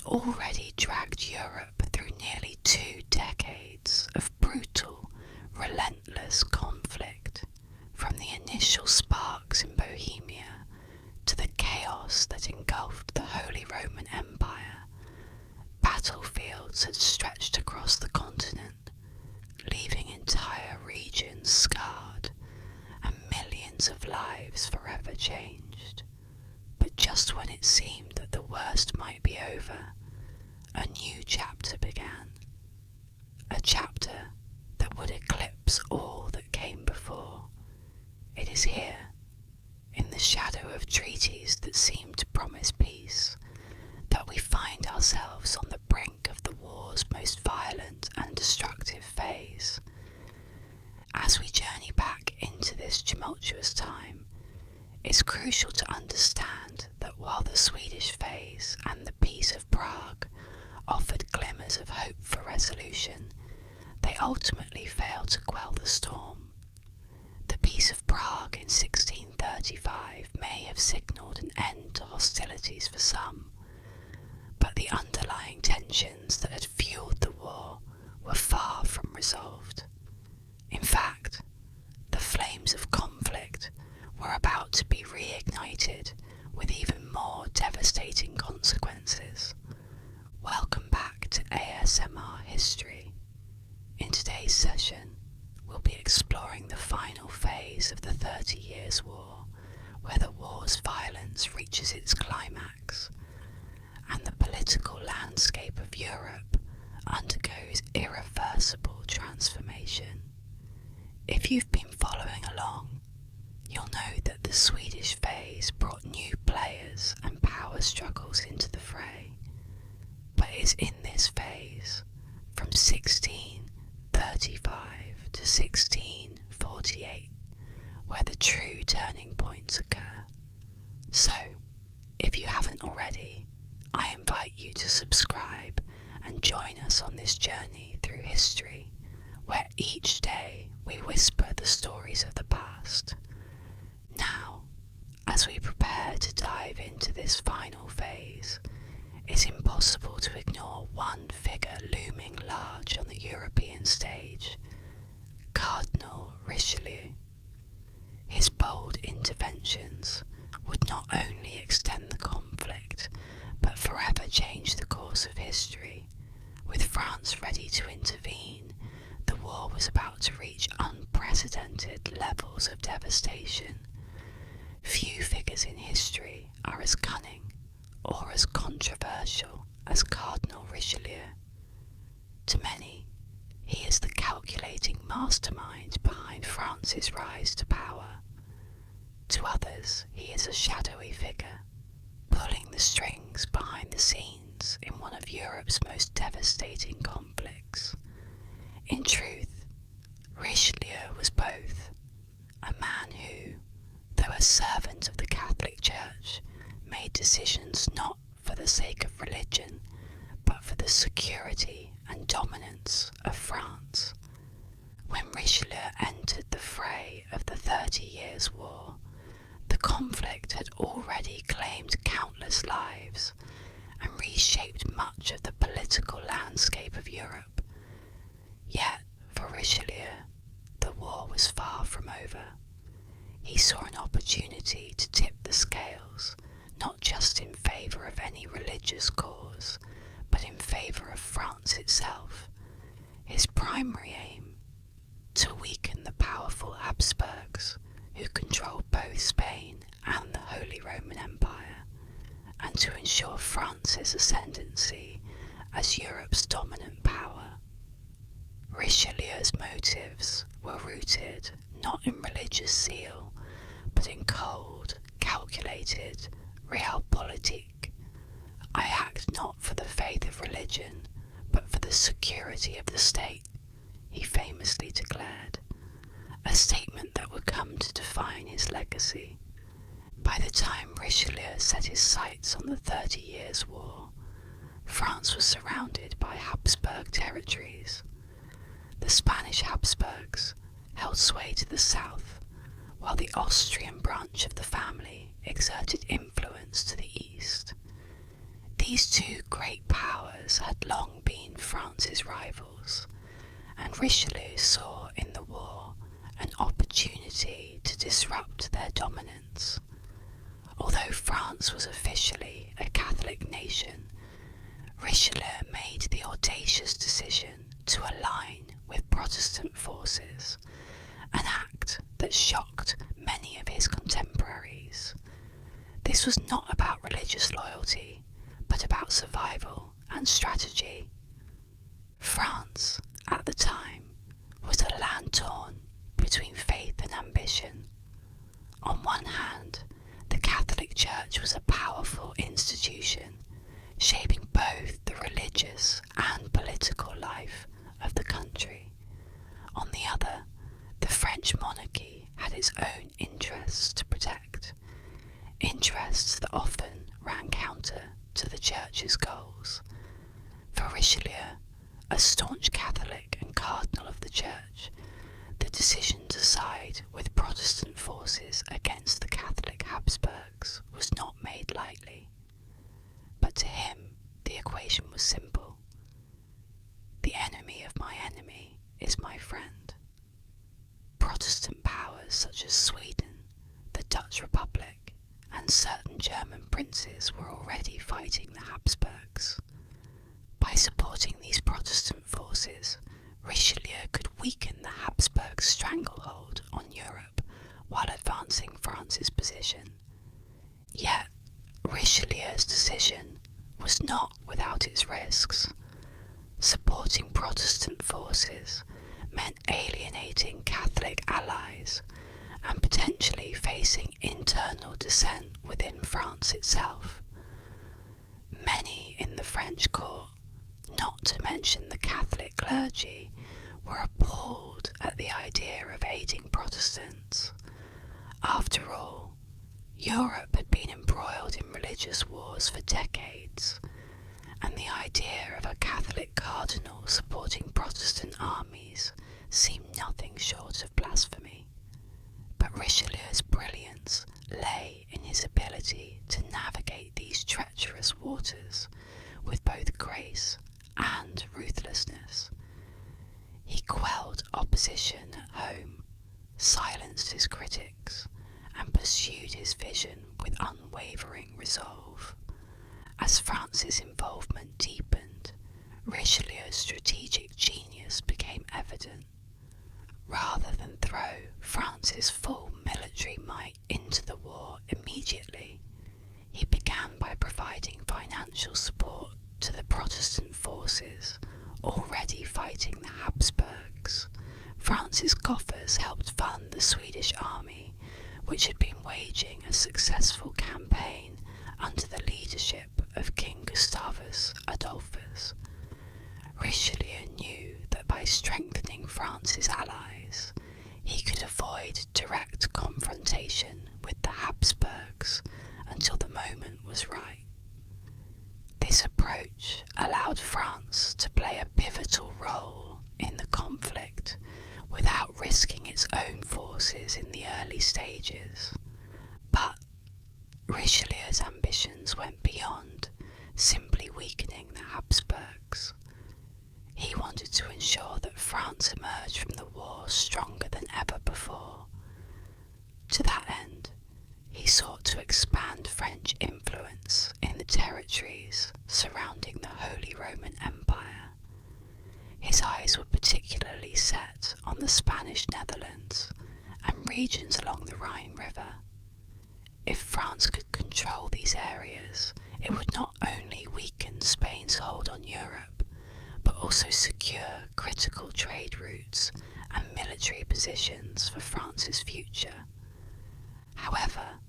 already dragged Europe through nearly 2 decades of brutal, relentless conflict, from the initial sparks in Bohemia to the chaos that engulfed the Holy Roman Empire. Battlefields had stretched across the continent, leaving entire regions scarred and millions of lives forever changed. But just when it seemed that the worst might be over, a new chapter began. A chapter that would eclipse all that came before. It is here, in the shadow of treaties that seemed to promise peace, that we find ourselves on the brink of the war's most violent and destructive phase. As we journey back into this tumultuous time, it's crucial to understand that while the Swedish phase and the Peace of Prague offered glimmers of hope for resolution, they ultimately failed to quell the storm. The Peace of Prague in 1635 may have signalled an end to hostilities for some, but the underlying tensions that had fueled the war were far from resolved. In fact, the flames of conflict were about to be reignited with even more devastating consequences. Welcome back to ASMR History. In today's session, we'll be exploring the final phase of the 30 Years' War, where the war's violence reaches its climax, and the political landscape of Europe undergoes irreversible transformation. If you've been following along, you'll know that the Swedish phase brought new players and power struggles into the fray. But it's in this phase, from 1635 to 1648, where the true turning points occur. So, if you haven't already, I invite you to subscribe and join us on this journey through history, where each day we whisper the stories of the past. Now, as we prepare to dive into this final phase, it's impossible to ignore one figure looming large on the European stage: Cardinal Richelieu. His bold interventions would not only extend the conflict, but forever change the course of history. With France ready to intervene, the war was about to reach unprecedented levels of devastation. Few figures in history are as cunning or as controversial as Cardinal Richelieu. To many, he is the calculating mastermind behind France's rise to power. To others, he is a shadowy figure, pulling the strings behind the scenes in one of Europe's most devastating conflicts. In truth, Richelieu was both: a man who, though a servant of the Catholic Church, made decisions not for the sake of religion, but for the security and dominance of France. When Richelieu entered the fray of the 30 Years' War, the conflict had already claimed countless lives and reshaped much of the political landscape of Europe. Yet, for Richelieu, the war was far from over. He saw an opportunity to tip the scales, not just in favour of any religious cause, but in favour of France itself. His primary aim: to weaken the powerful Habsburgs, who controlled both Spain and the Holy Roman Empire, and to ensure France's ascendancy as Europe's dominant power. Richelieu's motives were rooted not in religious zeal, but in cold, calculated realpolitik. I act not for the faith of religion, but for the security of the state, he famously declared, a statement that would come to define his legacy. By the time Richelieu set his sights on the 30 Years' War, France was surrounded by Habsburg territories. The Spanish Habsburgs held sway to the south, while the Austrian branch of the family exerted influence to the east. The These two great powers had long been France's rivals, and Richelieu saw in the war an opportunity to disrupt their dominance. Although France was officially a Catholic nation, Richelieu made the audacious decision to align with Protestant forces, an act that shocked many of his contemporaries. This was not about religious loyalty, but about survival and strategy. France, at the time, was a land torn between faith and ambition. On one hand, the Catholic Church was a powerful institution, shaping both the religious and political life of the country. On the other, the French monarchy had its own interests to protect, interests that often ran counter to the Church's goals. For Richelieu, a staunch Catholic and cardinal of the Church, the decision to side with Protestant forces against the Catholic Habsburgs was not made lightly. But to him, the equation was simple. The enemy of my enemy is my friend. Protestant powers such as Sweden, the Dutch Republic, and certain German princes were already fighting the Habsburgs. By supporting these Protestant forces, Richelieu could weaken the Habsburg stranglehold on Europe while advancing France's position. Yet, Richelieu's decision was not without its risks. Supporting Protestant forces meant alienating Catholic allies and potentially facing internal dissent within France itself. Many in the French court, not to mention the Catholic clergy, were appalled at the idea of aiding Protestants. After all, Europe had been embroiled in religious wars for decades, and the idea of a Catholic cardinal supporting Protestant armies seemed nothing short of blasphemy. But Richelieu's brilliance lay in his ability to navigate these treacherous waters with both grace and ruthlessness. He quelled opposition at home, silenced his critics, and pursued his vision with unwavering resolve. As France's involvement deepened, Richelieu's strategic genius became evident. Rather than throw France's full military might into the war immediately, he began by providing financial support to the Protestant forces already fighting the Habsburgs. France's coffers helped fund the Swedish army, which had been waging a successful campaign under the leadership of King Gustavus Adolphus. Richelieu knew that by strengthening France's allies, he could avoid direct confrontation with the Habsburgs until the moment was right. This approach allowed France to play a pivotal role in the conflict without risking its own forces in the early stages. But Richelieu's ambitions went beyond simply weakening the Habsburgs. He wanted to ensure that France emerged from the war stronger than ever before. To that end, he sought to expand French influence in the territories surrounding the Holy Roman Empire. His eyes were particularly set on the Spanish Netherlands and regions along the Rhine River. If France could control these areas, it would not only weaken Spain's hold on Europe, but also secure critical trade routes and military positions for France's future. However,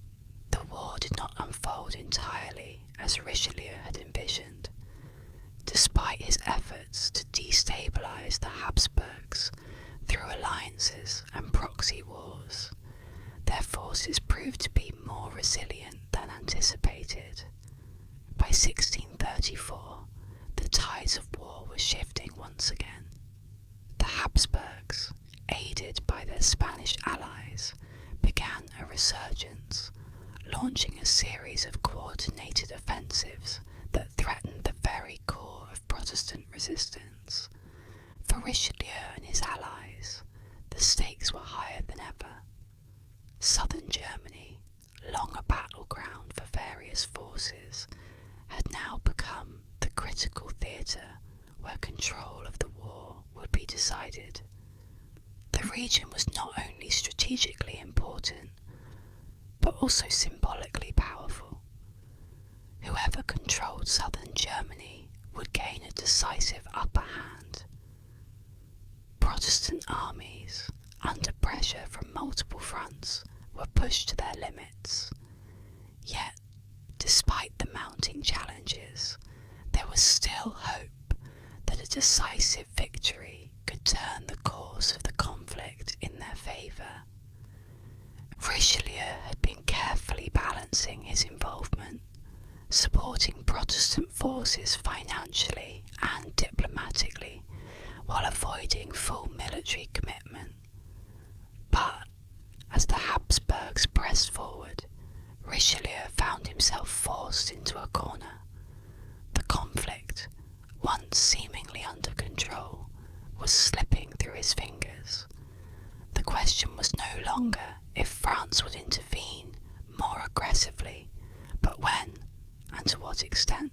the war did not unfold entirely as Richelieu had envisioned. Despite his efforts to destabilise the Habsburgs through alliances and proxy wars, their forces proved to be more resilient than anticipated. By 1634, the tides of war were shifting once again. The Habsburgs, aided by their Spanish allies, began a resurgence, launching a series of coordinated offensives that threatened the very core of Protestant resistance. For Richelieu and his allies, the stakes were higher than ever. Southern Germany, long a battleground for various forces, had now become the critical theatre where control of the war would be decided. The region was not only strategically important, but also symbolically powerful. Whoever controlled southern Germany would gain a decisive upper hand. Protestant armies, under pressure from multiple fronts, were pushed to their limits. Yet, despite the mounting challenges, there was still hope that a decisive victory could turn the course of the conflict in their favour. Richelieu had been carefully balancing his involvement, supporting Protestant forces financially and diplomatically, while avoiding full military commitment. But, as the Habsburgs pressed forward, Richelieu found himself forced into a corner. The conflict, once seemingly under control, was slipping through his fingers. The question was no longer if France would intervene more aggressively, but when and to what extent.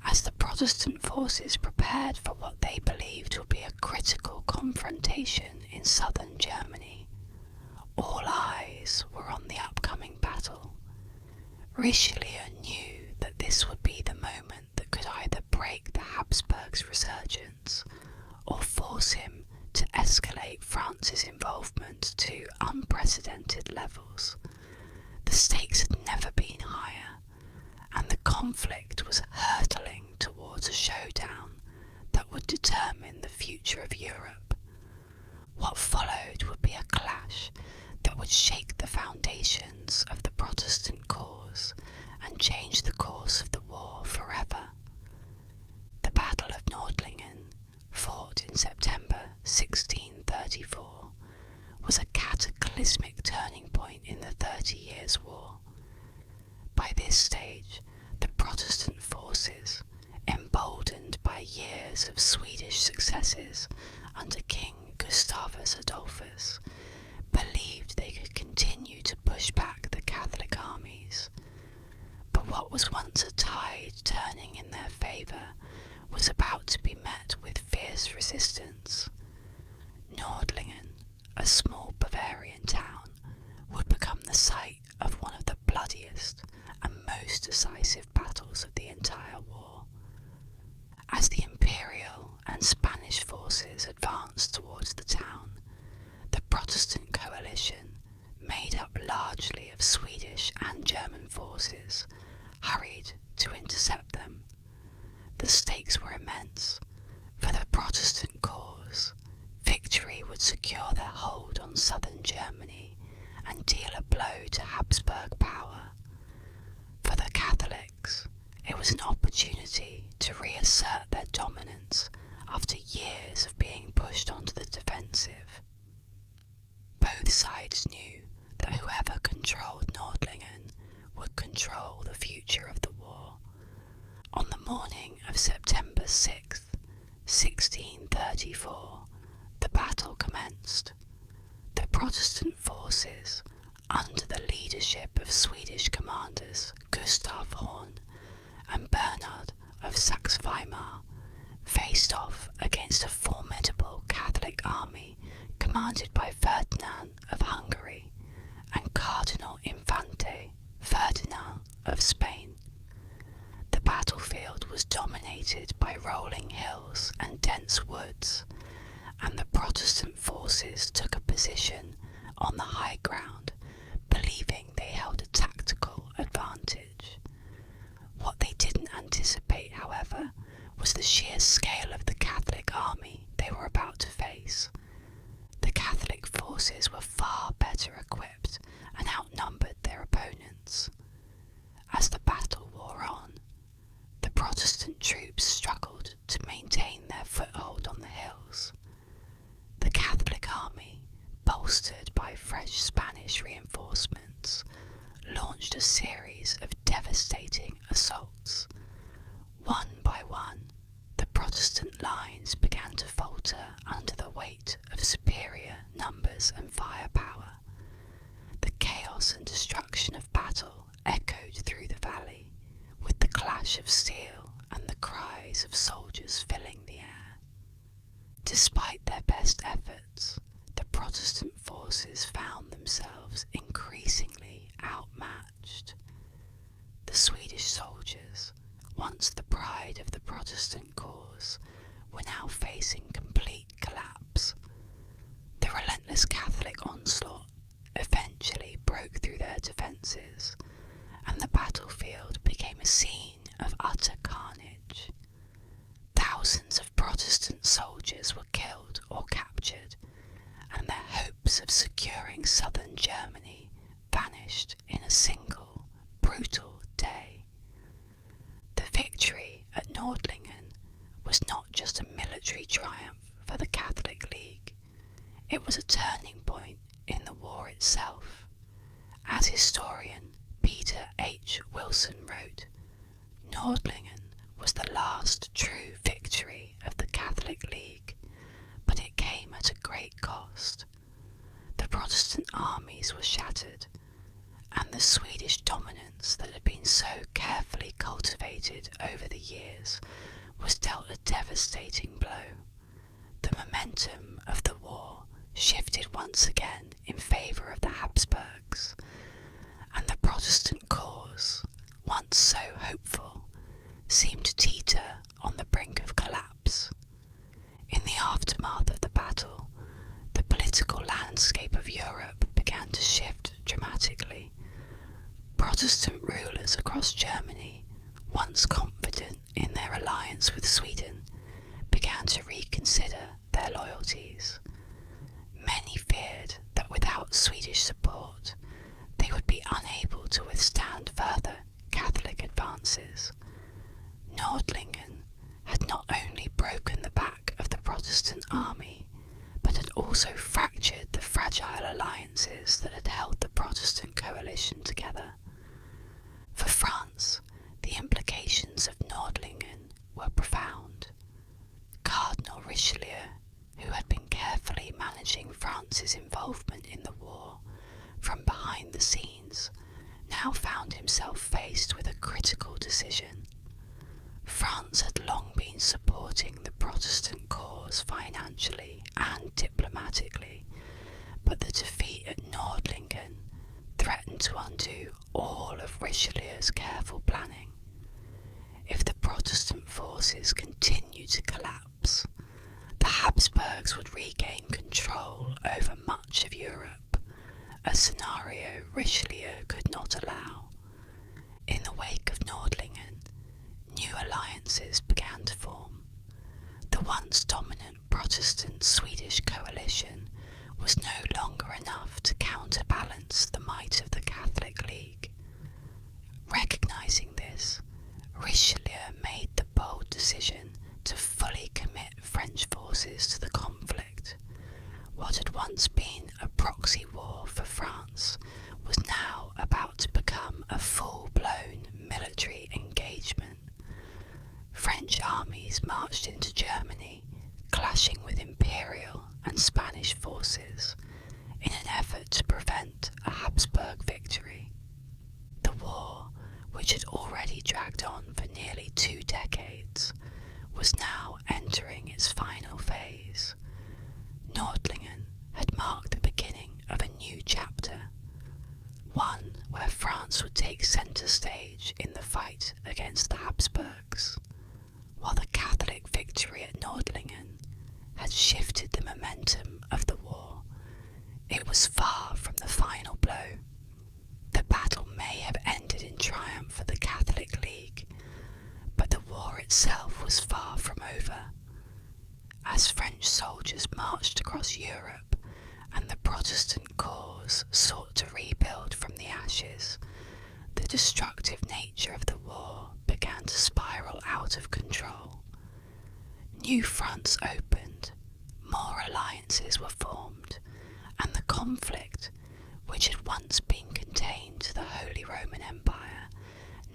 As the Protestant forces prepared for what they believed would be a critical confrontation in southern Germany, all eyes were on the upcoming battle. Richelieu knew that this would be the moment that could either break the Habsburgs' resurgence or force him to escalate France's involvement to unprecedented levels. The stakes had never been higher, and the conflict was hurtling towards a showdown that would determine the future of Europe. What followed would be a clash that would shake the foundations of the Protestant cause and change the course of the war forever. The Battle of Nordlingen, fought in September 1634, was a cataclysmic turning point in the 30 Years' War. By this stage, the Protestant forces, emboldened by years of Swedish successes under King Gustavus Adolphus, believed they could continue to push back the Catholic armies. But what was once a tide turning in their favour was about to be met with fierce resistance. Nordlingen, a small Bavarian town, would become the site of one of the bloodiest and most decisive battles of the entire war. As the Imperial and Spanish forces advanced towards the town, the Protestant coalition, made up largely of Swedish and German forces, hurried to intercept them. The stakes were immense. For the Protestant cause, victory would secure their hold on southern Germany and deal a blow to Habsburg power. For the Catholics, it was an opportunity to reassert their dominance after years of being pushed onto the defensive. Both sides knew that whoever controlled Nordlingen would control the future of the war. On the morning of September 6th, 1634, the battle commenced. The Protestant forces, under the leadership of Swedish commanders Gustav Horn and Bernard of Saxe-Weimar, faced off against a formidable Catholic army commanded by Ferdinand of Hungary and Cardinal Infante Ferdinand of Spain. The battlefield was dominated by rolling hills and dense woods, and the Protestant forces took a position on the high ground, believing they held a tactical advantage. What they didn't anticipate, however, was the sheer scale of the Catholic army they were about to face. The Catholic forces were far better equipped and outnumbered their opponents. As the battle wore on, the Protestant troops struggled to maintain their foothold on the hills. The Catholic army, bolstered by fresh Spanish reinforcements, launched a series of devastating assaults. Despite their best efforts, the Protestant forces found themselves increasingly outmatched. The Swedish soldiers, once the pride of the Protestant cause, were now facing complete collapse. The relentless Catholic onslaught eventually broke through their defences, and the battlefield became a scene of utter carnage. Thousands of Protestant soldiers were killed or captured, and their hopes of securing southern Germany vanished in a single, brutal day. The victory at Nordlingen was not just a military triumph for the Catholic League, it was a turning point in the war itself. As historian Peter H. Wilson wrote, Nordlingen was the last true victory of the Catholic League, but it came at a great cost. The Protestant armies were shattered, and the Swedish dominance that had been so carefully cultivated over the years was dealt a devastating blow. The momentum of the war shifted once again in favour of the Habsburgs, and the Protestant cause, once so hopeful, seemed to teeter on the brink of collapse. In the aftermath of the battle, the political landscape of Europe began to shift dramatically. Protestant rulers across Germany, once confident in their alliance with Sweden, began to reconsider their loyalties. Many feared that without Swedish support, they would be unable to withstand further Catholic advances. Nordlingen had not only broken the back of the Protestant army, but had also fractured the fragile alliances that had held the Protestant coalition together. For France, the implications of Nordlingen were profound. Cardinal Richelieu, who had been carefully managing France's involvement in the war from behind the scenes, now found himself faced with a critical decision. France had long been supporting the Protestant cause financially and diplomatically, but the defeat at Nordlingen threatened to undo all of Richelieu's careful planning. If the Protestant forces continued to collapse, the Habsburgs would regain control over much of Europe, a scenario Richelieu could not allow. In the wake of Nordlingen, new alliances began to form. The once dominant Protestant Swedish coalition was no longer enough to counterbalance the might of the Catholic League. Recognising this, Richelieu made the bold decision to fully commit French forces to the conflict. What had once been a proxy war for France was now about to become a full-blown military engagement. French armies marched into Germany, clashing with Imperial and Spanish forces, in an effort to prevent a Habsburg victory. The war, which had already dragged on for nearly 2 decades, was now entering its final phase. Nordlingen had marked the beginning of a new chapter, one where France would take centre stage in the fight against the Habsburgs, while the Catholic victory at Nordlingen had shifted the momentum of the war. It was far from the final blow. The battle may have ended in triumph for the Catholic League, but the war itself was far from over. As French soldiers marched across Europe and the Protestant cause sought to rebuild from the ashes, the destructive nature of the war began to spiral out of control. New fronts opened, more alliances were formed, and the conflict, which had once been contained to the Holy Roman Empire,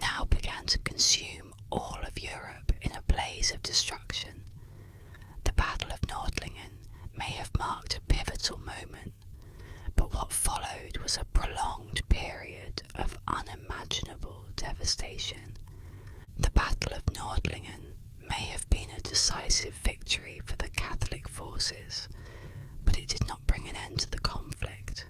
now began to consume all of Europe in a blaze of destruction. The Battle of Nordlingen may have marked a pivotal moment, but what followed was a prolonged period of unimaginable devastation. The Battle of Nordlingen may have been a decisive victory for the Catholic forces, forces, but it did not bring an end to the conflict.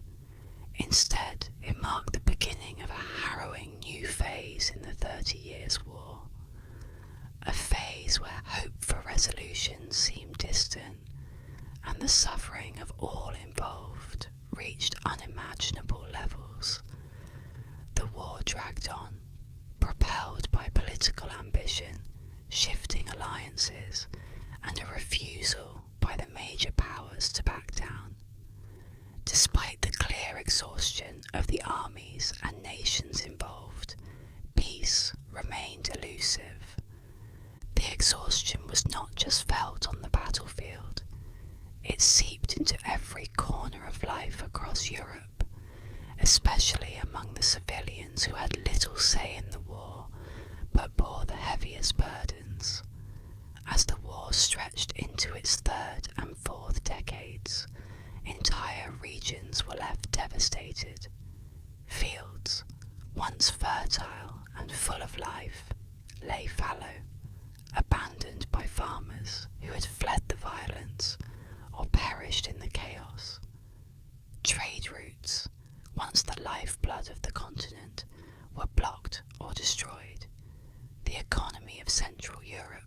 Instead, it marked the beginning of a harrowing new phase in the 30 Years' War. A phase where hope for resolution seemed distant, and the suffering of all involved reached unimaginable levels. The war dragged on, propelled by political ambition, shifting alliances, and a refusal by the major powers to back down. Despite the clear exhaustion of the armies and nations involved, peace remained elusive. The exhaustion was not just felt on the battlefield, it seeped into every corner of life across Europe, especially among the civilians who had little say in the war, but bore the heaviest burdens. As the war stretched into its third and fourth decades, entire regions were left devastated. Fields, once fertile and full of life, lay fallow, abandoned by farmers who had fled the violence or perished in the chaos. Trade routes, once the lifeblood of the continent, were blocked or destroyed. The economy of Central Europe,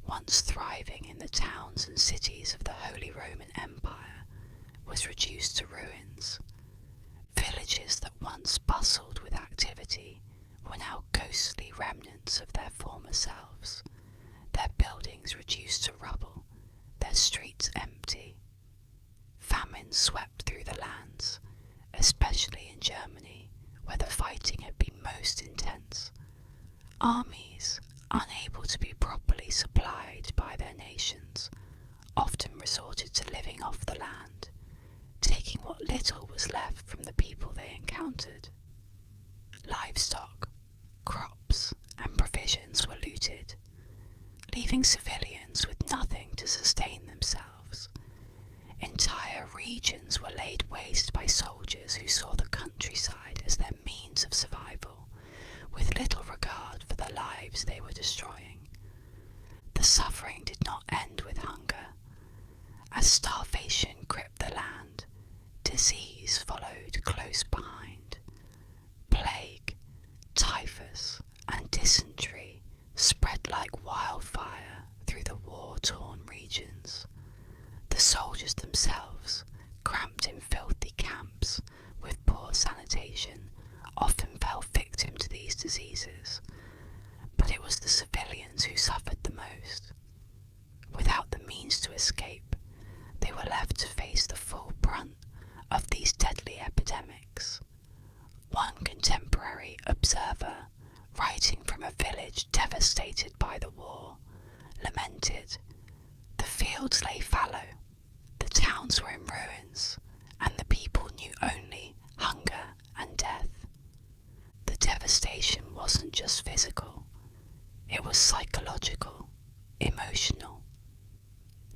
once thriving in the towns and cities of the Holy Roman Empire, was reduced to ruins. Villages that once bustled with activity were now ghostly remnants of their former selves, their buildings reduced to rubble, their streets empty. Famine swept through the lands, especially in Germany, where the fighting had been most intense. Armies, unable to be properly supplied by their nations, often resorted to living off the land, taking what little was left from the people they encountered. Livestock, crops, and provisions were looted, leaving civilians with nothing to sustain themselves. Entire regions were laid waste by soldiers who saw the countryside as their means of survival, with little regard for the lives they were destroying. The suffering did not end with hunger. As starvation gripped the land, disease followed close behind. Plague, typhus, and dysentery spread like wildfire through the war-torn regions. The soldiers themselves, cramped in filthy camps with poor sanitation, often fell victim to these diseases, but it was the civilians who suffered the most. Without the means to escape, they were left to face the full brunt of these deadly epidemics. One contemporary observer, writing from a village devastated by the war, lamented, "The fields lay fallow, the towns were in ruins, and the people knew only hunger and death." The devastation wasn't just physical, it was psychological, emotional.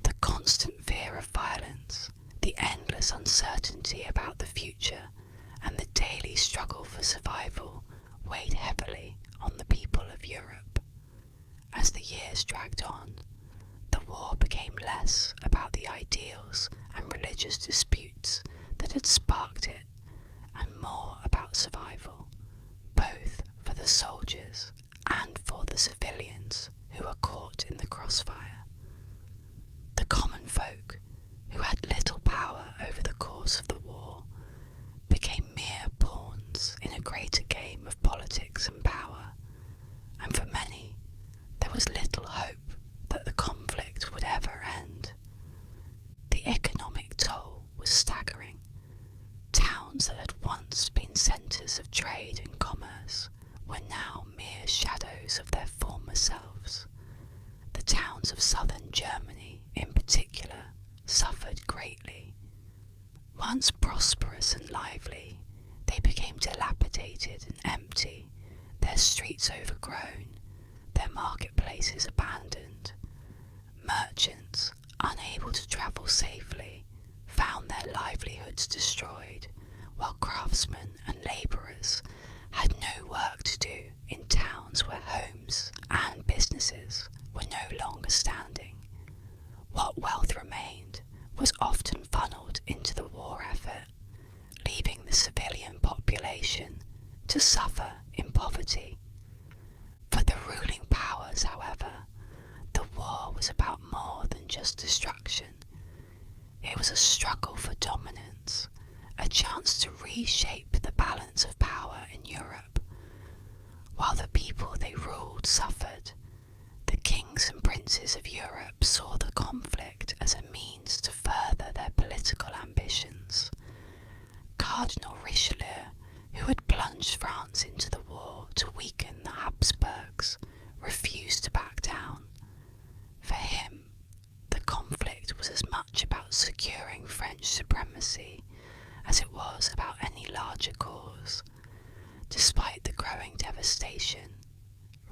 The constant fear of violence, the endless uncertainty about the future, and the daily struggle for survival weighed heavily on the people of Europe. As the years dragged on, the war became less about the ideals and religious disputes that had sparked it, and more about survival, both for the soldiers and for the civilians who were caught in the crossfire. The common folk, who had little power over the course of the war, became mere pawns in a greater game of politics and power, and for many there was little hope that the conflict would ever end. The economic toll was staggering. Towns that had once been centres of trade and commerce were now mere shadows of their former selves. The towns of southern Germany, in particular, suffered greatly. Once prosperous and lively, they became dilapidated and empty, their streets overgrown, their marketplaces abandoned. Merchants, unable to travel safely, found their livelihoods destroyed, while craftsmen and labourers had no work to do in towns where homes and businesses were no longer standing. What wealth remained was often funneled into the war effort, leaving the civilian population to suffer in poverty. For the ruling powers, however, the war was about more than just destruction. It was a struggle for dominance, a chance to reshape the balance of power in Europe. While the people they ruled suffered, the kings and princes of Europe saw the conflict as a means to further their political ambitions. Cardinal Richelieu, who had plunged France into the war to weaken the Habsburgs, refused to back down. For him, the conflict was as much about securing French supremacy as it was about any larger cause. Despite the growing devastation,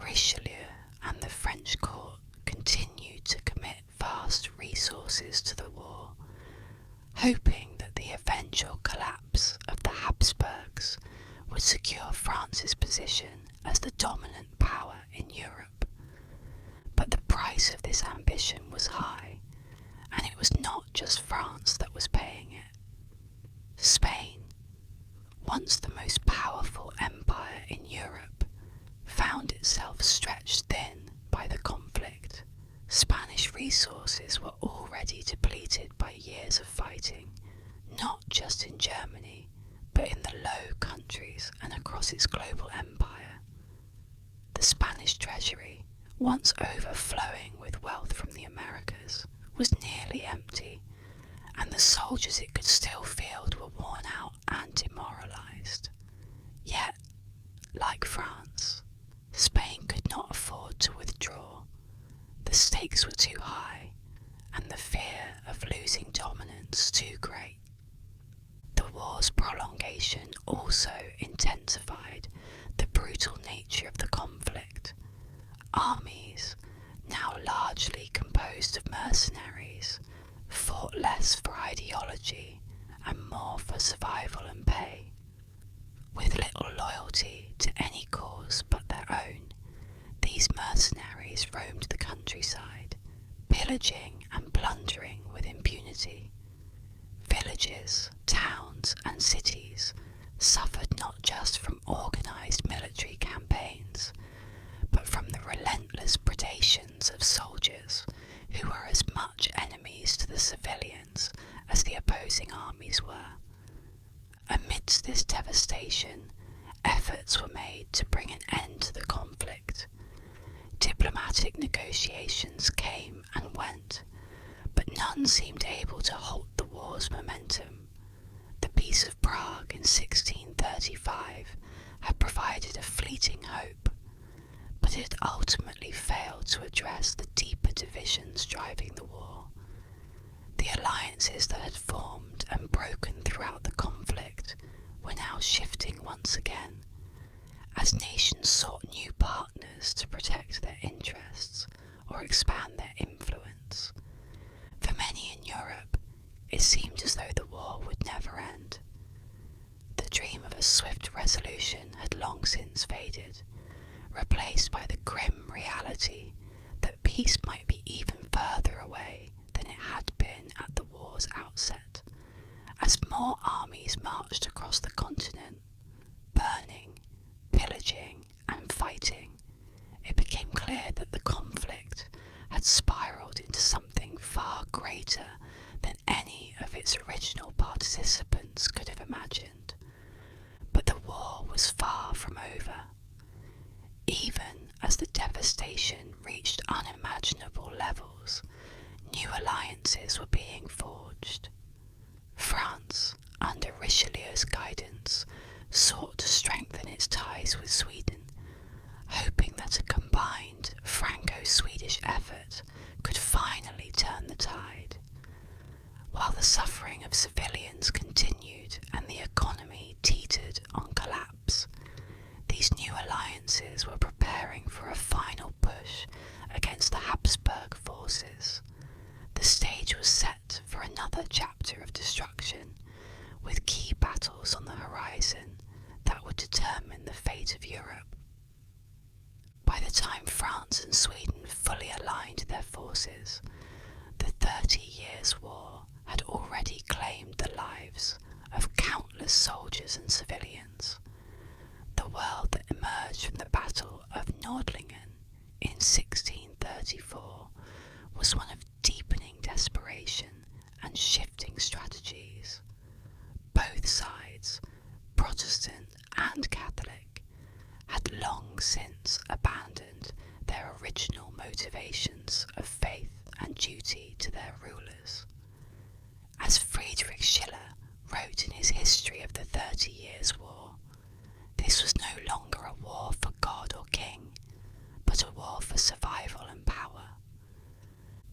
Richelieu and the French court continued to commit vast resources to the war, hoping that the eventual collapse of the Habsburgs would secure France's position as the dominant power in Europe. But the price of this ambition was high, and it was not just France that was paying it. Spain, once the most powerful empire in Europe, found itself stretched thin by the conflict. Spanish resources were already depleted by years of fighting, not just in Germany, but in the Low Countries and across its global empire. The Spanish treasury, once overflowing with wealth from the Americas, was nearly empty, and the soldiers it could still field were worn out and demoralised. Yet, like France, Spain could not afford to withdraw. The stakes were too high, and the fear of losing dominance too great. The war's prolongation also intensified the brutal nature of the conflict. Armies, now largely composed of mercenaries, fought less for ideology and more for survival and pay. With little loyalty to any cause but their own, these mercenaries roamed the countryside, pillaging and plundering with impunity. Villages, towns, and cities suffered not just from organised military campaigns, but from the relentless predations of soldiers who were as much enemies to the civilians as the opposing armies were. Amidst this devastation, efforts were made to bring an end to the conflict. Diplomatic negotiations came and went, but none seemed able to halt the war's momentum. The Peace of Prague in 1635 had provided a fleeting hope, but it ultimately failed to address the deeper divisions driving the war. The alliances that had formed and broken throughout the conflict were now shifting once again, as nations sought new partners to protect their interests or expand their influence. For many in Europe, it seemed as though the war would never end. The dream of a swift resolution had long since faded, replaced by the grim reality that peace might be even further away than it had been at the war's outset. As more armies marched across the continent, burning, pillaging, and fighting, it became clear that the conflict had spiraled into something far greater than any of its original participants could have imagined. But the war was far from over. Even as the devastation reached unimaginable levels, new alliances were being forged. France, under Richelieu's guidance, sought to strengthen its ties with Sweden, hoping that a combined Franco-Swedish effort could finally turn the tide. While the suffering of civilians continued and the economy teetered on collapse, these new alliances were preparing for a final push against the Habsburg forces. The stage was set for another chapter of destruction, with key battles on the horizon that would determine the fate of Europe. By the time France and Sweden fully aligned their forces, the 30 Years' War had shifting strategies. Both sides, Protestant and Catholic, had long since abandoned their original motivations of faith and duty to their rulers. As Friedrich Schiller wrote in his History of the 30 Years' War, this was no longer a war for God or king, but a war for survival and power.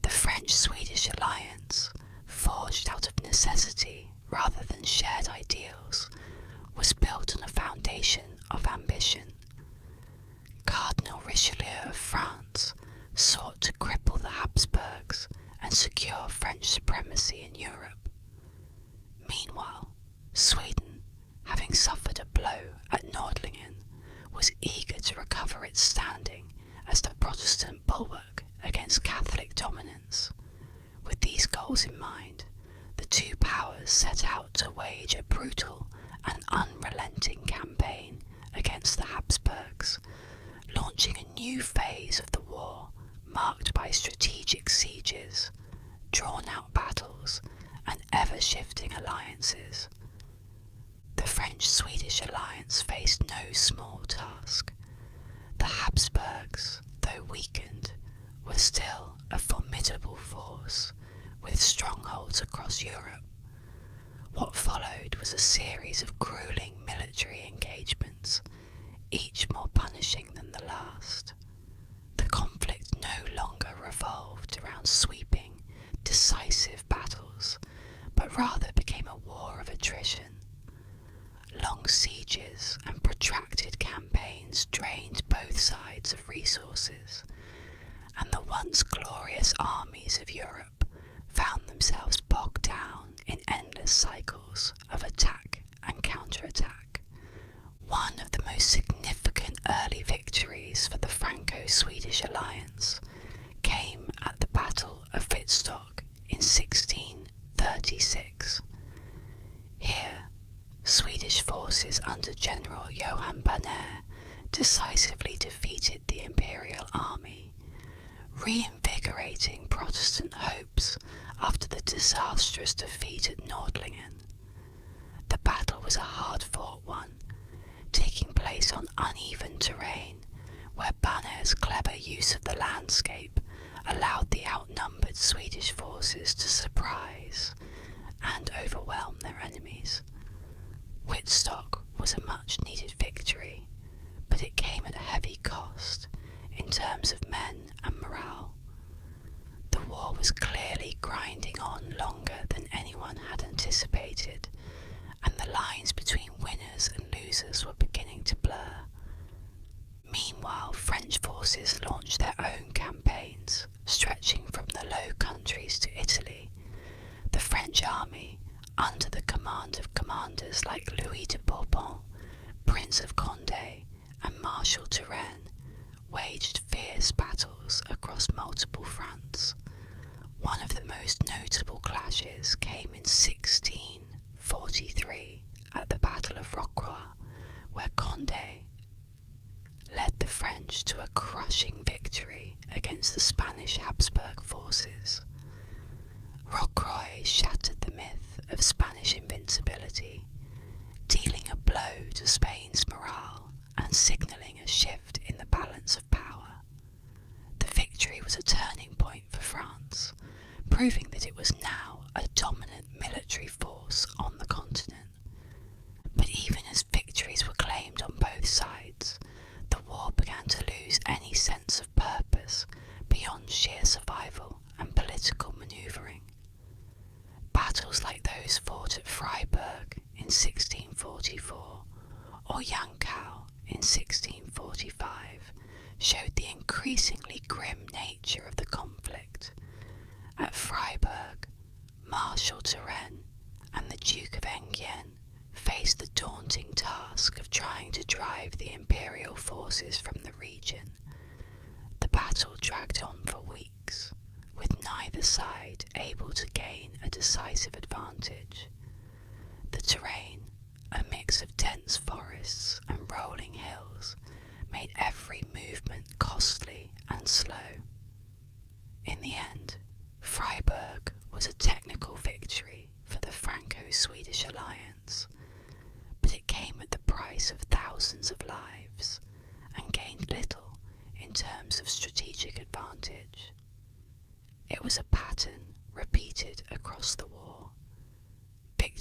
The French-Swedish alliance, forged out of necessity rather than shared ideals, was built on a foundation of ambition. Cardinal Richelieu of France sought to cripple the Habsburgs and secure French supremacy in Europe. Meanwhile, Sweden, having suffered a blow at Nordlingen, was eager to recover its standing as the Protestant bulwark against Catholic dominance. With these goals in mind, the two powers set out to wage a brutal and unrelenting campaign against the Habsburgs, launching a new phase of the war marked by strategic sieges, drawn-out battles, and ever-shifting alliances. The French-Swedish alliance faced no small task. The Habsburgs, though weakened, were still a formidable force, with strongholds across Europe. What followed was a series of grueling military engagements, each more punishing than the last. The conflict no longer revolved around sweeping, decisive battles, but rather became a war of attrition. Long sieges and protracted campaigns drained both sides of resources, and the once glorious armies of Europe found themselves bogged down in endless cycles of attack and counterattack. One of the most significant early victories for the Franco-Swedish alliance came at the Battle of Wittstock in 1636. Here, Swedish forces under General Johan Bernaer decisively defeated the imperial army, reinvigorating Protestant hopes after the disastrous defeat at Nordlingen. The battle was a hard-fought one, taking place on uneven terrain, where Bernaer's clever use of the landscape allowed the outnumbered Swedish forces to surprise and overwhelm their enemies. Wittstock was a much-needed victory, but it came at a heavy cost in terms of men and morale. The war was clearly grinding on longer than anyone had anticipated, and the lines between winners and losers were beginning to blur. Meanwhile, French forces launched their own campaigns, stretching from the Low Countries to Italy. The French army, under the command of commanders like Louis de Bourbon, Prince of Condé, and Marshal Turenne, waged fierce battles across multiple fronts. One of the most notable clashes came in 1643 at the Battle of Rocroi, where Condé led the French to a crushing victory against the Spanish Habsburg forces. Rocroi shattered the myth of Spanish invincibility, dealing a blow to Spain's morale and signalling a shift in the balance of power. The victory was a turning point for France, proving that it was now a dominant military force on the continent. But even as victories were claimed on both sides, the war began to lose any sense of purpose beyond sheer survival and political manoeuvring. Battles like those fought at Freiburg in 1644 or Jankau in 1645 showed the increasingly grim nature of the conflict. At Freiburg, Marshal Turenne and the Duke of Enghien faced the daunting task of trying to drive the imperial forces from the region. The battle dragged on for weeks, with neither side able to gain a decisive advantage. The terrain, a mix of dense forests and rolling hills, made every movement costly and slow. In the end, Freiburg was a technical victory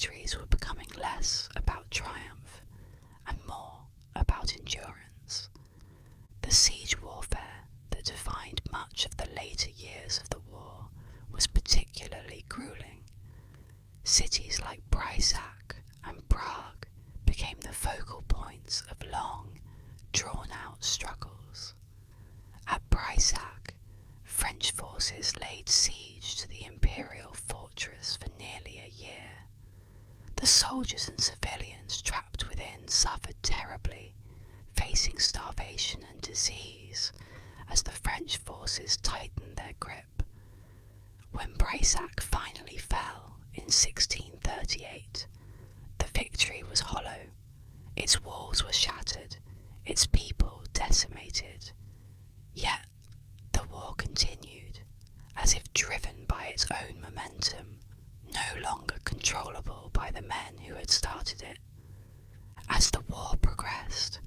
victories were becoming less about triumph and more about endurance. The siege warfare that defined much of the later years of the war was particularly grueling. Cities like Breisach and Prague became the focal points of long, drawn-out struggles. At Breisach, French forces laid siege to the imperial fortress for nearly a year. The soldiers and civilians trapped within suffered terribly, facing starvation and disease as the French forces tightened their grip. When Breisach finally fell in 1638, the victory was hollow. Its walls were shattered, its people decimated. Yet the war continued, as if driven by its own momentum, no longer controllable by the men who had started it. As the war progressed,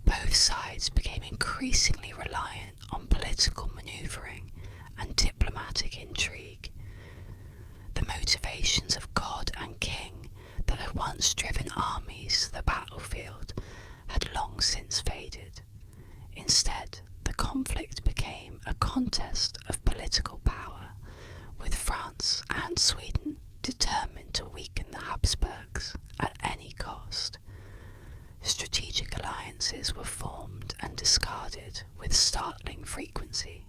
both sides became increasingly reliant on political manoeuvring and diplomatic intrigue. The motivations of God and king that had once driven armies to the battlefield had long since faded. Instead, the conflict became a contest of political power, with France and Sweden determined to weaken the Habsburgs at any cost. Strategic alliances were formed and discarded with startling frequency.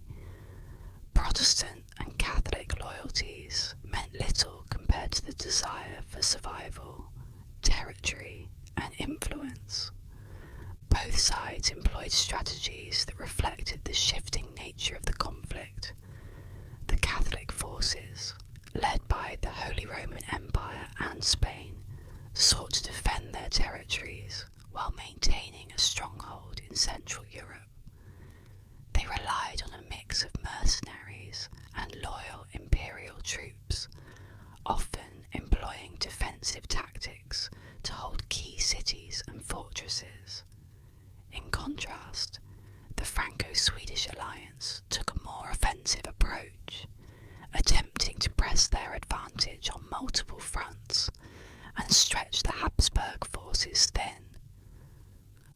Protestant and Catholic loyalties meant little compared to the desire for survival, territory, and influence. Both sides employed strategies that reflected the shifting nature of the conflict. The Catholic forces, led by the Holy Roman Empire and Spain, sought to defend their territories while maintaining a stronghold in Central Europe. They relied on a mix of mercenaries and loyal imperial troops, often employing defensive tactics to hold key cities and fortresses. In contrast, the Franco-Swedish alliance took a more offensive approach, attempting to press their advantage on multiple fronts and stretch the Habsburg forces thin.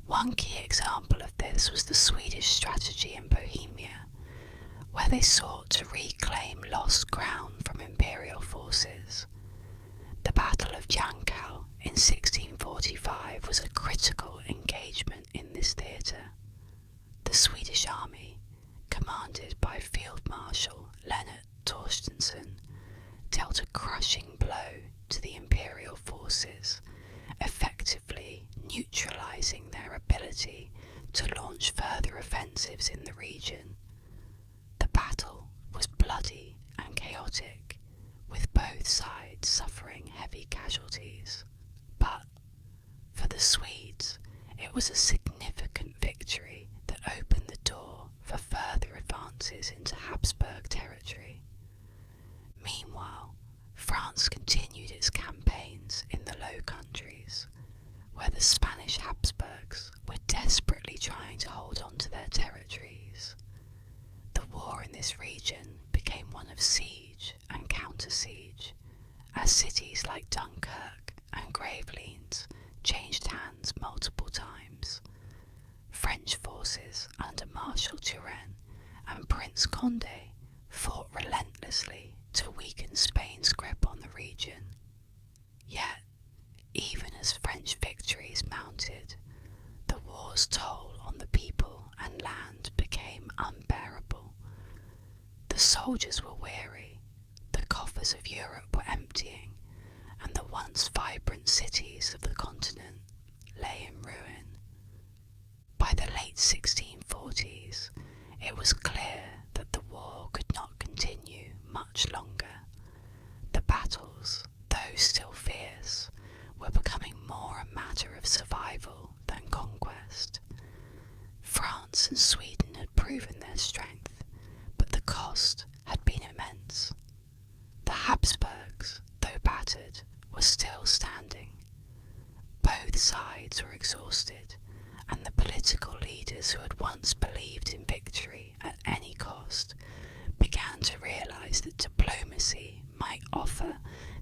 One key example of this was the Swedish strategy in Bohemia, where they sought to reclaim lost ground from imperial forces. The Battle of Jankau in 1645 was a critical engagement in this theatre. The Swedish army, commanded by Field Marshal Lennart Torstensson, dealt a crushing blow to the imperial forces, effectively neutralising their ability to launch further offensives in the region. The battle was bloody and chaotic, with both sides suffering heavy casualties. But for the Swedes, it was a significant victory that opened the door for further advances into Habsburg territory. Meanwhile, France continued its campaigns in the Low Countries, where the Spanish Habsburgs were desperately trying to hold on to their territories. The war in this region became one of siege and counter-siege, as cities like Dunkirk and Gravelines changed hands multiple times. French forces under Marshal Turenne and Prince Condé fought relentlessly to weaken Spain's grip on the region. Yet, even as French victories mounted, the war's toll on the people and land became unbearable. The soldiers were weary, the coffers of Europe were emptying, and the once vibrant cities of the continent lay in ruin. By the late 1640s, it was clear that the war could not continue much longer. The battles, though still fierce, were becoming more a matter of survival than conquest. France and Sweden had proven their strength, but the cost had been immense. The Habsburgs, though battered, were still standing. Both sides were exhausted, and the political leaders who had once believed in victory at any cost began to realise that diplomacy might offer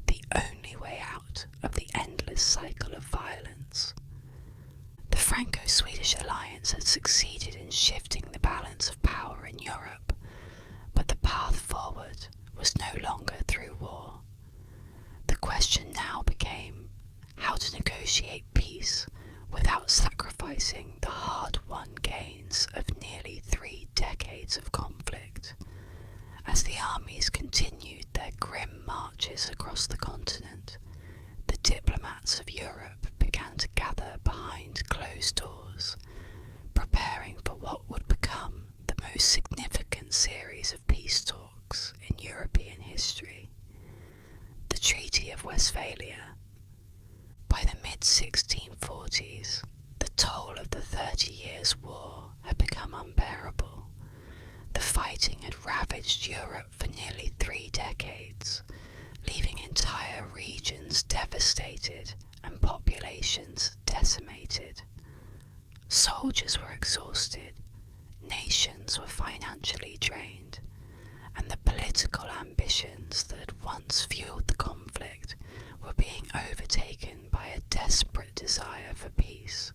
the only way out of the endless cycle of violence. The Franco-Swedish alliance had succeeded in shifting the balance of power in Europe, but the path forward was no longer through war. The question now became how to negotiate peace without sacrificing the hard-won gains of nearly 3 decades of conflict. As the armies continued their grim marches across the continent, the diplomats of Europe began to gather behind closed doors, preparing for what would become the most significant series of peace talks in European history, the Treaty of Westphalia. By the mid-1640s, the toll of the 30 Years' War had become unbearable. The fighting had ravaged Europe for nearly 3 decades, leaving entire regions devastated and populations decimated. Soldiers were exhausted, nations were financially drained, and the political ambitions that had once fueled the conflict were being overtaken by a desperate desire for peace.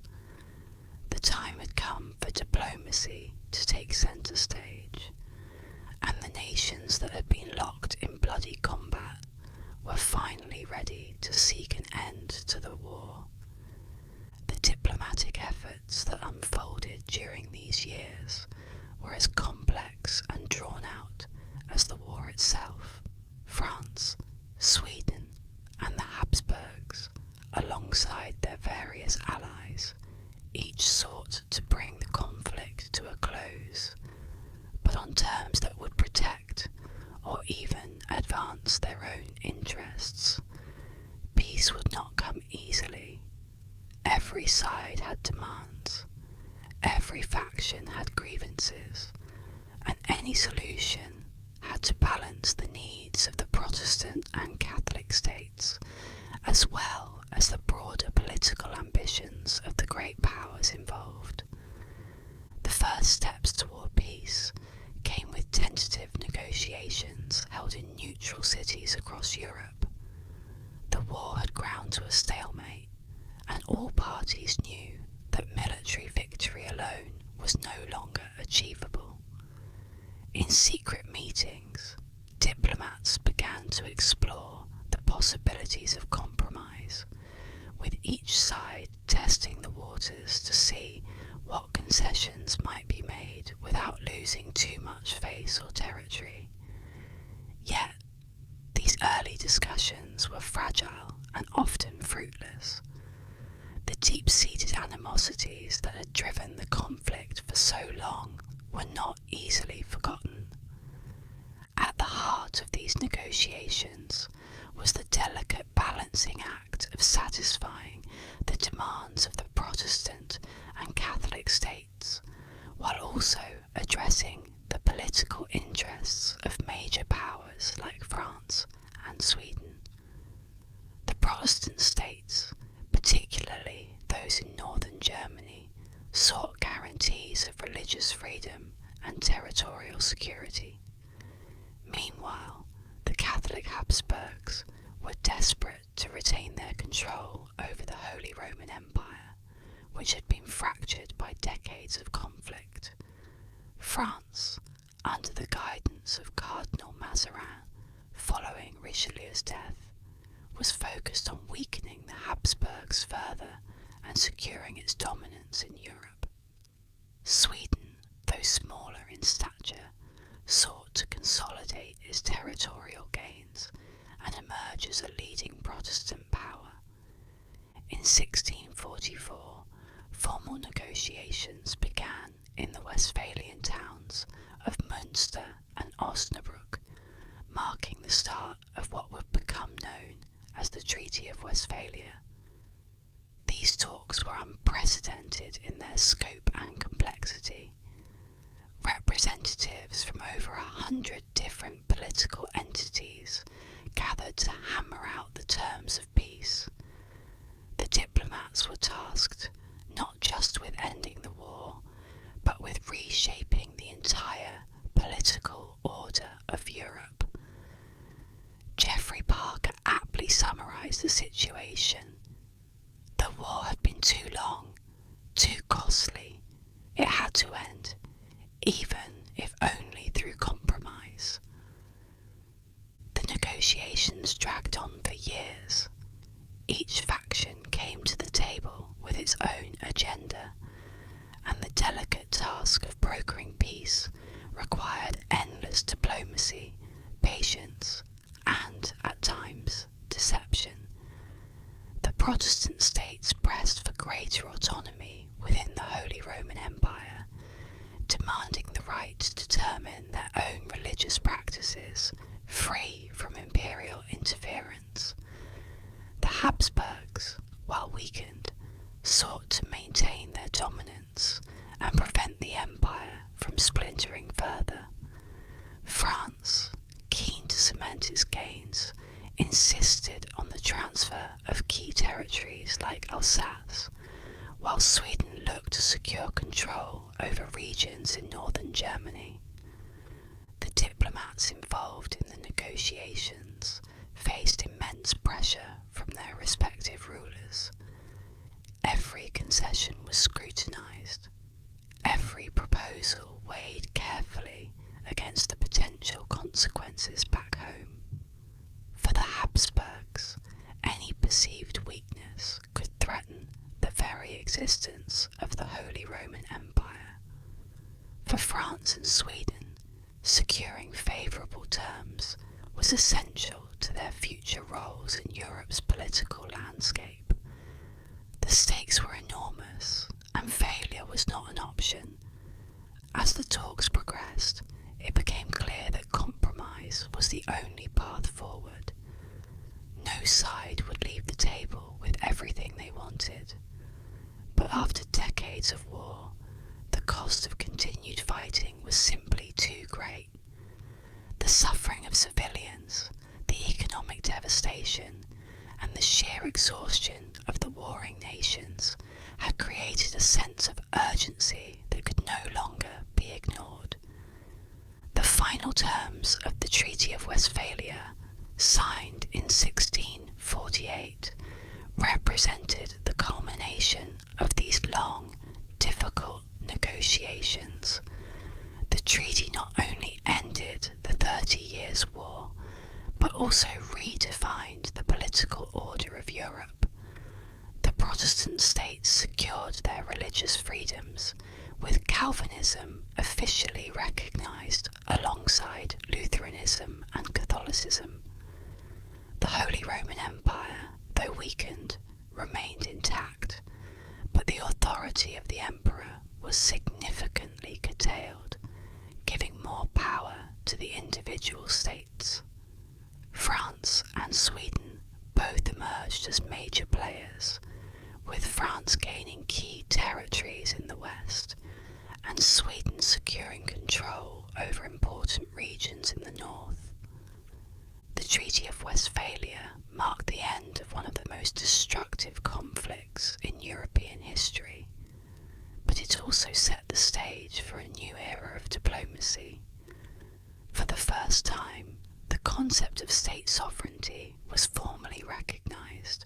The time had come for diplomacy to take centre stage, and the nations that had been locked in bloody combat were finally ready to seek an end to the war. The diplomatic efforts that unfolded during these years were as complex and drawn out as the war itself. France, Sweden, and the Habsburgs, alongside their various allies, each sought to bring the conflict to a close, but on terms that would protect or even advance their own interests. Peace would not come easily. Every side had demands, every faction had grievances, and any solution had to balance the needs of the Protestant and Catholic states, as well as the broader political ambitions of the great powers involved. The first steps toward peace came with tentative negotiations held in neutral cities across Europe. The war had ground to a stalemate, and all parties knew that military victory alone was no longer achievable. In secret meetings, diplomats began to explore the possibilities of compromise, with each side testing the waters to see what concessions might be made without losing too much face or territory. Yet, these early discussions were fragile and often fruitless. The deep-seated animosities that had driven the conflict for so long were not easily forgotten. At the heart of these negotiations was the delicate balancing act of satisfying the demands of the Protestant and Catholic states, while also addressing the political interests of major powers like France and Sweden. The Protestant states, particularly those in northern Germany, sought guarantees of religious freedom and territorial security. Meanwhile, the Catholic Habsburgs were desperate to retain their control over the Holy Roman Empire, which had been fractured by decades of conflict. France, under the guidance of Cardinal Mazarin, following Richelieu's death, was focused on weakening the Habsburgs further and securing its dominance in Europe. Sweden, though smaller in stature, sought to consolidate its territorial gains and emerge as a leading Protestant power. In 1644, formal negotiations began in the Westphalian towns of Münster and Osnabrück, marking the start of what would become known as the Treaty of Westphalia. These talks were unprecedented in their scope and complexity. Representatives from over 100 different political entities gathered to hammer out the terms of peace. The diplomats were tasked not just with ending the war, but with reshaping the entire political order of Europe. Geoffrey Parker aptly summarised the situation. The war had been too long, too costly. It had to end, even if only through compromise. The negotiations dragged on for years. Each faction came to the table with its own agenda, and the delicate task of brokering peace required endless diplomacy, patience, and, at times, deception. The Protestant states pressed for greater autonomy within the Holy Roman Empire, demanding the right to determine their own religious practices, free from imperial interference. The Habsburgs, while weakened, sought to maintain their dominance and prevent the empire from splintering further. France, keen to cement its gains, insisted on the transfer of key territories like Alsace, while Sweden looked to secure control over regions in northern Germany. The diplomats involved in the negotiations faced immense pressure from their respective rulers. Every concession was scrutinised, every proposal weighed carefully against the potential consequences back home. For the Habsburgs, any perceived weakness could threaten the very existence of the Holy Roman Empire. For France and Sweden, securing favourable terms was essential to their future roles in Europe's political landscape. The stakes were enormous, and failure was not an option. As the talks progressed, it became clear that compromise was the only path forward. No side would leave the table with everything they wanted. But after decades of war, the cost of continued fighting was simply too great. The suffering of civilians, the economic devastation, and the sheer exhaustion of the warring nations had created a sense of urgency that could no longer be ignored. The final terms of the Treaty of Westphalia, signed in 1648, represented the culmination of these long, difficult negotiations. The treaty not only ended the 30 Years' War, but also redefined the political order of Europe. The Protestant states secured their religious freedoms, with Calvinism officially recognised alongside Lutheranism and Catholicism. The Holy Roman Empire, though weakened, remained intact, but the authority of the emperor was significantly curtailed, giving more power to the individual states. France and Sweden both emerged as major players, with France gaining key territories in the west, and Sweden securing control over important regions in the north. The Treaty of Westphalia marked the end of one of the most destructive conflicts in European history, but it also set the stage for a new era of diplomacy. For the first time, the concept of state sovereignty was formally recognised,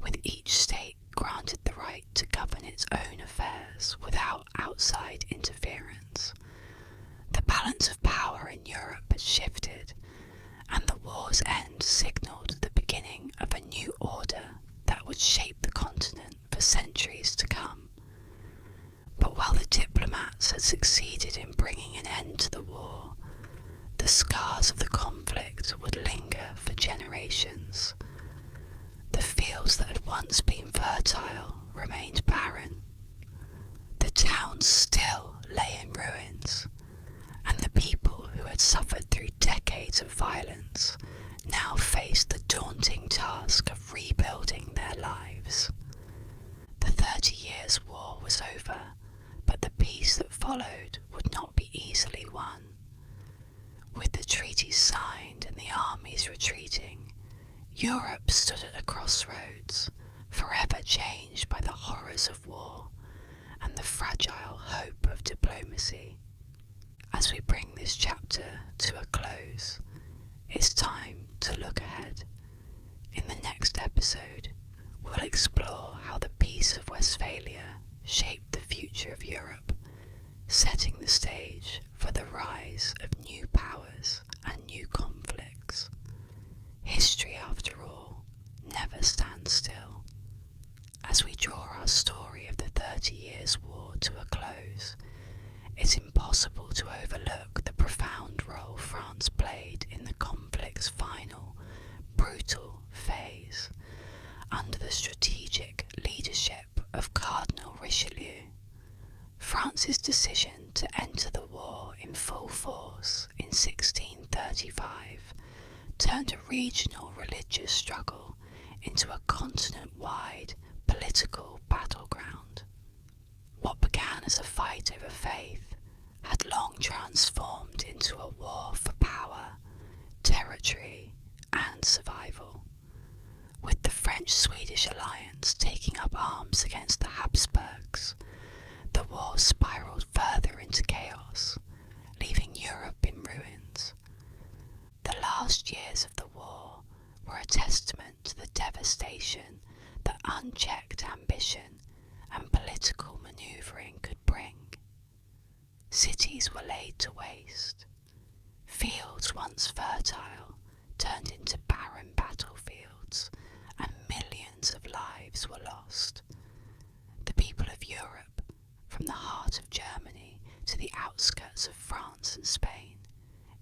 with each state granted the right to govern its own affairs without outside interference. The balance of power in Europe had shifted, and the war's end signalled the beginning of a new order that would shape the continent for centuries to come. But while the diplomats had succeeded in bringing an end to the war, the scars of the conflict would linger for generations. The fields that had once been fertile remained barren. The towns still lay in ruins, and the people who had suffered through decades of violence now faced the daunting task of rebuilding their lives. The 30 Years' War was over, but the peace that followed would not be easily won. With the treaties signed and the armies retreating, Europe stood at a crossroads, forever changed by the horrors of war and the fragile hope of diplomacy. As we bring this chapter to a close, it's time to look ahead. In the next episode, we'll explore how the Peace of Westphalia shaped the future of Europe, setting the stage for the rise of new powers and new conflicts. History, after all, never stands still. As we draw our story of the 30 Years' War to a close, it's impossible to overlook the profound role France played in the conflict's final, brutal phase, under the strategic leadership of Cardinal Richelieu. France's decision to enter the war in full force in 1635 turned a regional religious struggle into a continent-wide political battleground. What began as a fight over faith had long transformed into a war for power, territory, and survival. With the French-Swedish alliance taking up arms against the Habsburgs, the war spiraled further into chaos, leaving Europe in ruins. The last years of the war were a testament to the devastation that unchecked ambition and political manoeuvring could bring. Cities were laid to waste. Fields once fertile turned into barren battlefields, and millions of lives were lost. The people of Europe, from the heart of Germany to the outskirts of France and Spain,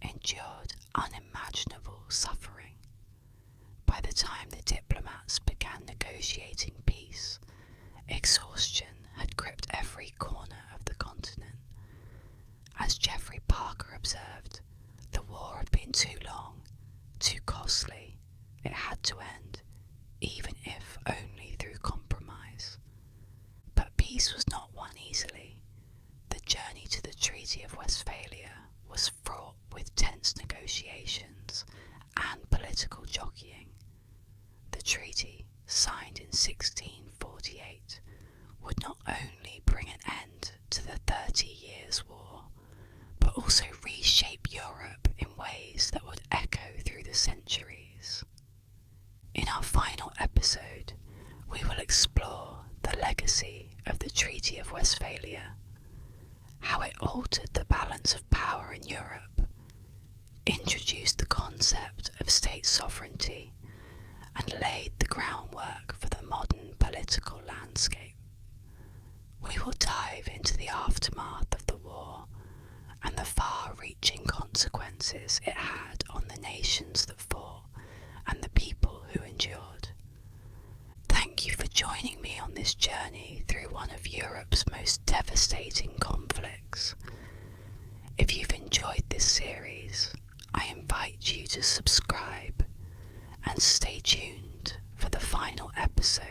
endured unimaginable suffering. By the time the diplomats began negotiating peace, exhaustion had gripped every corner of the continent. As Geoffrey Parker observed, the war had been too long, too costly. It had to end, even if only through compromise. But peace was not won easily. The journey to the Treaty of Westphalia was fraught with tense negotiations and political jockeying. The treaty, signed in 1648, would not only bring an end to the 30 Years' War, but also reshape Europe in ways that would echo through the centuries. In our final episode, we will explore the legacy of the Treaty of Westphalia, how it altered the balance of power in Europe, introduced the concept of state sovereignty, and laid the groundwork for the modern political landscape. We will dive into the aftermath of the war and the far-reaching consequences it had on the nations that fought and the people who endured. Thank you for joining me on this journey through one of Europe's most devastating conflicts. If you've enjoyed this series, I invite you to subscribe and stay tuned for the final episode